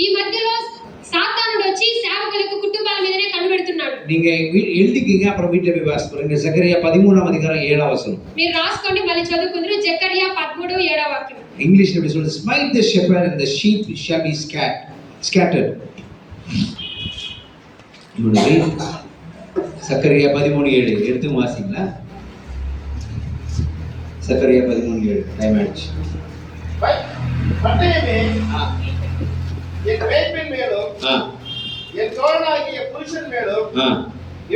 ఈ మధ్యలో సాతానుడు వచ్చి సేవకులకు కుటుంబాల మీదనే కనిపెడుతున్నాడు. நீங்க எழுதிக்கீங்க, அப்புறம் வீட்ல போய் வாசிங்க. சக்கரியா 13ஆம் அதிகாரம் 7ஆம் வசனம். మీరు రాసుకోండి, మళ్ళీ చదువుకుందరు. జకర్యా 13 7వ వాక్యం. ఇంగ్లీష్లో எப்படி சொல்றது? Smite the shepherd and the sheep shall be scattered. Zakariya 13:7 எடுத்து வாசிங்களா? சக்கரியா 13:7 டைம் ஆயிடுச்சு. என் மேய்ப்பன் மேலும் என் தோழனாகிய புருஷன் மேலும்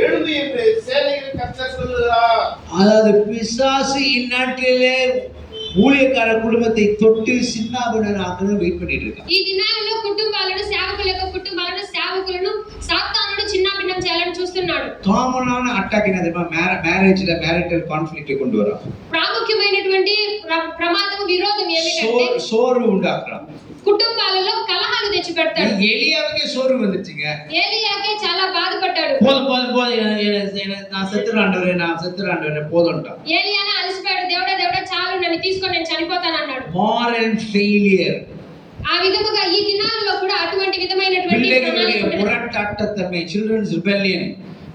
எழுது என்று சேனைகளின் கர்த்தர் சொல்லுகிறார். அதாவது பிசாசு இந்நாட்டிலே ஊழியக்கார குடும்பத்தை தொட்டு சின்னாபின்னமாக்கணும் வெயிட் பண்ணிட்டு இருக்கான். ఈ దినాలలో కుటుంబాలను సేవకుల యొక్క కుటుంబాలను సేవకులను సాతానుడు చిన్నభిన్నం చేయాలని చూస్తున్నాడు. కామన్ అటాక్ என்னதுமா? మ్యారేజ్ல మ్యారిటల్ కాన్ఫ్లిక్ట్ கொண்டு வரா. ప్రాముఖ్యమైనటువంటి ప్రమాదం విరోధం ఏమిటంటే சோர்வு உண்டாக்குறான். కుటుంబాలలో కలహాలు తెచ్చి పెడతాడు. ఎలియాకే సోర్வு வந்துச்சுங்க. ఏలియాకే చాలా బాధపడ్డాడు. நான் செத்துறாண்டவரே போதுంటా. ఏలియానే అలసిపోయాడు. దేవుడా చాలు, నన్ను తీసుకొని నేను చనిపోతాను అన్నాడు. Moral failure. ఆ విధముగా ఈ దినాల్లో కూడా అటువంటి విధమైనటువంటి మురటాటతమే, చిల్డ్రన్స్ రిబెలియన్,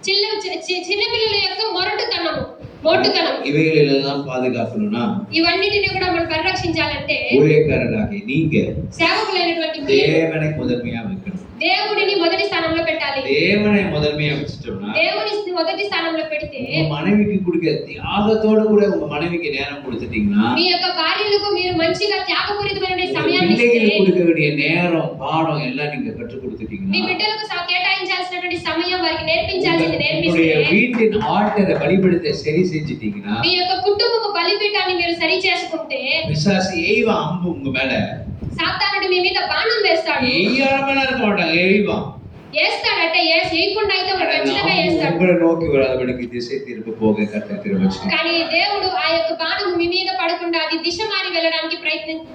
చిన్న పిల్లల యొక్క మొరటుతనము, మోటుతనం, ఇవేలెல்லாம் பாதுகாக்கணும்னா ఇవన్నిటిని కూడా మనం పరిరక్షించాలంటే ஊழியக்காரராகிய நீங்க సేవకులైనటువంటి தேவனை முதன்மையா வைக்கணும். దేవుడిని మొదటి స్థానంలో పెట్టాలి. தேவனை முதன்மையா வச்சிட்டோம்னா దేవుని మొదటి స్థానంలో పెడితే உங்க மனைவிக்கு கொடுக்க தியாகத்தோட கூட உங்க மனைவிக்கு நேரம் கொடுத்துட்டீங்கன்னா, మీ యొక్క భార్యలకు మీరు మంచిగా త్యాగపూరితమైన సమయాన్ని ఇస్తే, பிள்ளைகளுக்கு கொடுக்க வேண்டிய நேரம் பாடம் எல்லாம் நீங்க கற்றுக் கொடுத்துட்டீங்கன்னா, మీ బిడ్డలకు కేటాయించాల్సినటువంటి సమయం వారికి నేర్పించాల్సింది నేర్పిస్తే, வீட்டின் ஆல்டரை பலிபீடத்தை சரி செஞ்சிட்டீங்கன்னா, మీ యొక్క కుటుంబపు బలిపీఠాన్ని మీరు సరి చేసుకుంటే, பிசாசு எய்வான் அம்பு உங்க மேல, సాతానుడు మీ మీద బాణం వేస్తాడు. எய்யாமலாம் இருக்க மாட்டாங்க, எய்வான் వేస్తాడంటే వేయకుండా అయితే వాడు ఖచ్చితంగా వేస్తాడు. உங்களை நோக்கி வராதபடிக்கு திசை திருப்ப போக கர்த்தர் திருவச்சு. కానీ దేవుడు ఆ యొక్క బాణం మీ మీద పడకుండా అది దిశ మారి వెళ్ళడానికి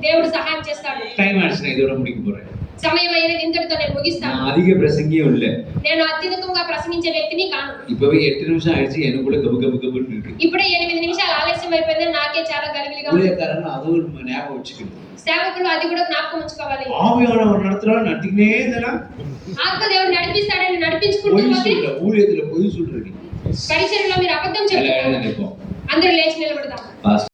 దేవుడు సహాయం చేస్తాడు. டைம் ஆயிடுச்சு, நான் இதோட முடிக்க போறேன். సమయం అయినది, ఇంతటితో నేను ముగిస్తాను. நான் அதிக பிரசங்கியும் இல்ல, నేను అత్యధికంగా ప్రసంగించే వ్యక్తిని కాను. இப்பவே 8 நிமிஷம் ஆயிடுச்சு, எனக்குள்ள கபு கபு கபுன்னு இருக்கு. ఇప్పుడే 8 నిమిషాలు ఆలస్యం అయిపోయింది, నాకే చాలా గలిబిలిగా ఉంది. ஊழியக்காரங்க அதுவும் ஞாபகம் வச்சுக்கணும். సేవకులు అది కూడా జ్ఞాపకం ఉంచుకోవాలి. ஆவியானவர் நடத்துறாரு, நட்டினே இருந்தா ఆత్మదేవుడు నడిపిస్తాడని నడిపించుకుంటూ పోతే ஊழியத்துல பொய் சொல்றீங்க. పరిచర్యలో మీరు అబద్ధం చెప్తారు. நினைப்போம். అందరూ లేచి నిలబడదాం.